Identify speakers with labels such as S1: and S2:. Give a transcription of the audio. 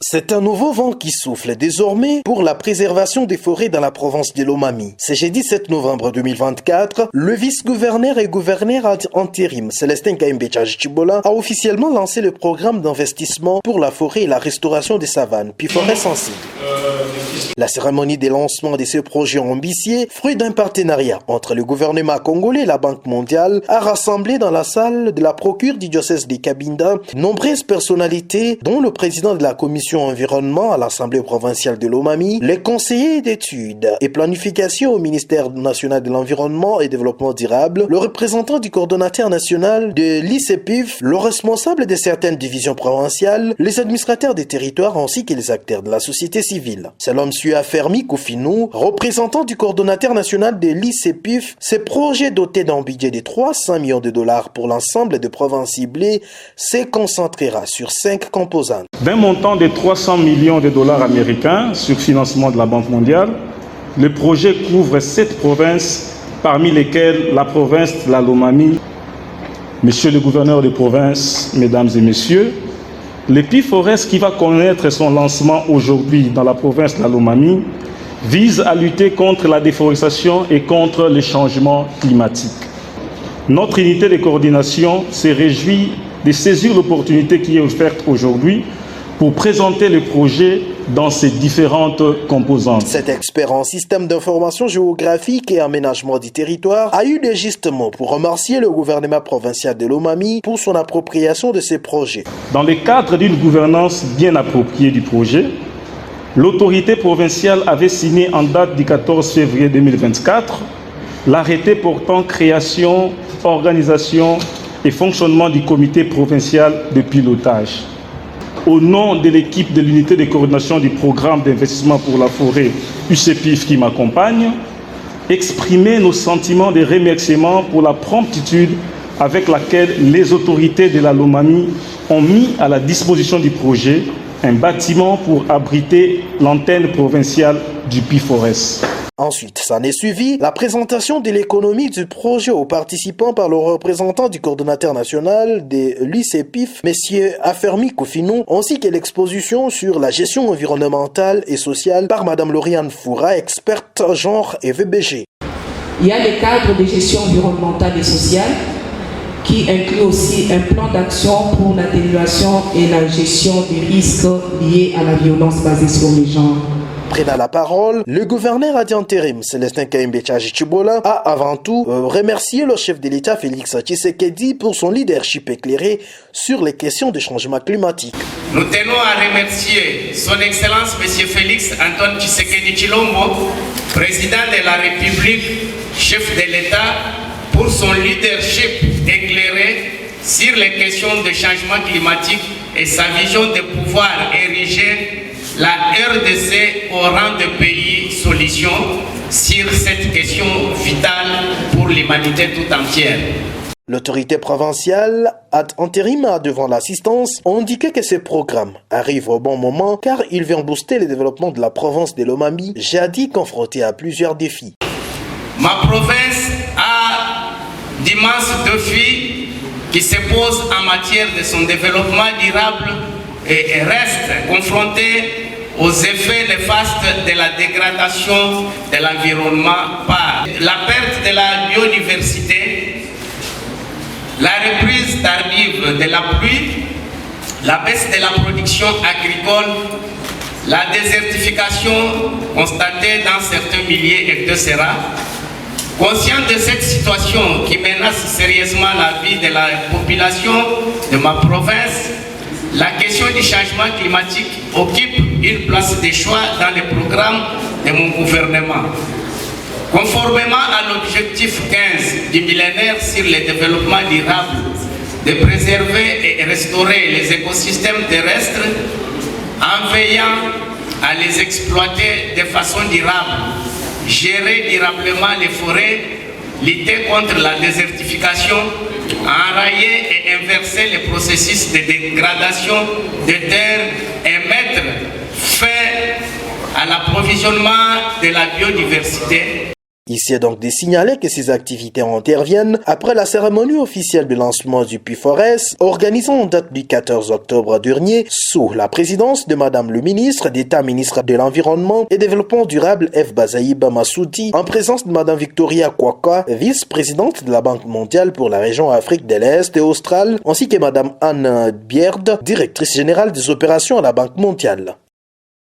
S1: C'est un nouveau vent qui souffle désormais pour la préservation des forêts dans la province de Lomami. Ce jeudi 7 novembre 2024, le vice-gouverneur et gouverneur intérim Célestin Kaimbe-Chibola a officiellement lancé le programme d'investissement pour la forêt et la restauration des savanes, puis forêts sensibles. La cérémonie de lancement de ce projet ambitieux, fruit d'un partenariat entre le gouvernement congolais et la Banque mondiale, a rassemblé dans la salle de la procure du diocèse de Cabinda nombreuses personnalités, dont le président de la commission environnement à l'Assemblée provinciale de Lomami, les conseillers d'études et planification au ministère national de l'environnement et développement durable, le représentant du coordonnateur national de l'ICPIF, le responsable de certaines divisions provinciales, les administrateurs des territoires ainsi que les acteurs de la société civile. Selon M. Afermi Koufinou, représentant du coordonnateur national de l'ICPIF, ce projet doté d'un budget de 300 millions de dollars pour l'ensemble des provinces ciblées se concentrera sur 5 composantes.
S2: D'un montant de 300 millions de dollars américains sur financement de la Banque mondiale, le projet couvre 7 provinces, parmi lesquelles la province de la Lomami. Monsieur le gouverneur de province, mesdames et messieurs, l'EPIFORES qui va connaître son lancement aujourd'hui dans la province de la Lomami vise à lutter contre la déforestation et contre les changements climatiques. Notre unité de coordination se réjouit de saisir l'opportunité qui est offerte aujourd'hui pour présenter le projet dans ses différentes composantes.
S1: Cet expert en système d'information géographique et aménagement du territoire a eu des justes mots pour remercier le gouvernement provincial de Lomami pour son appropriation de ces projets.
S2: Dans le cadre d'une gouvernance bien appropriée du projet, l'autorité provinciale avait signé en date du 14 février 2024 l'arrêté portant création, organisation et fonctionnement du comité provincial de pilotage. Au nom de l'équipe de l'unité de coordination du programme d'investissement pour la forêt UCPIF qui m'accompagne, exprimer nos sentiments de remerciement pour la promptitude avec laquelle les autorités de la Lomami ont mis à la disposition du projet un bâtiment pour abriter l'antenne provinciale du PIFORES.
S1: Ensuite, s'en est suivi la présentation de l'économie du projet aux participants par le représentant du coordonnateur national de l'ICPIF, M. Afermi Koufinou, ainsi que l'exposition sur la gestion environnementale et sociale par Mme Lauriane Foura, experte genre et VBG.
S3: Il y a le cadre de gestion environnementale et sociale qui inclut aussi un plan d'action pour l'atténuation et la gestion des risques liés à la violence basée sur les genres.
S1: Prenant la parole, le gouverneur intérim Célestin Kaimbe-Chibola a avant tout remercié le chef de l'État Félix Tshisekedi pour son leadership éclairé sur les questions de changement climatique.
S4: Nous tenons à remercier son Excellence M. Félix Antoine Tshisekedi Tshilombo, président de la République, chef de l'État, pour son leadership éclairé sur les questions de changement climatique et sa vision de pouvoir ériger la RDC au rang de pays solution sur cette question vitale pour l'humanité tout entière.
S1: L'autorité provinciale intérim devant l'assistance a indiqué que ce programme arrive au bon moment car il vient booster le développement de la province de Lomami, jadis confrontée à plusieurs défis.
S4: Ma province a d'immenses défis qui se posent en matière de son développement durable et reste confrontée aux effets néfastes de la dégradation de l'environnement par la perte de la biodiversité, la reprise tardive de la pluie, la baisse de la production agricole, la désertification constatée dans certains milliers etc. Conscient de cette situation qui menace sérieusement la vie de la population de ma province, la question du changement climatique occupe une place de choix dans le programme de mon gouvernement. Conformément à l'objectif 15 du millénaire sur le développement durable, de préserver et restaurer les écosystèmes terrestres en veillant à les exploiter de façon durable, gérer durablement les forêts, lutter contre la désertification, enrayer et inverser les processus de dégradation de terres et mettre fin à l'approvisionnement de la biodiversité.
S1: Ici est donc de signaler que ces activités interviennent après la cérémonie officielle de lancement du puits Forest, organisée en date du 14 octobre dernier, sous la présidence de Madame le ministre d'État, ministre de l'Environnement et Développement durable F. Bazaïba Massoudi, en présence de Madame Victoria Kwaka, vice-présidente de la Banque mondiale pour la région Afrique de l'Est et australe, ainsi que Madame Anne Bierd, directrice générale des opérations à la Banque mondiale.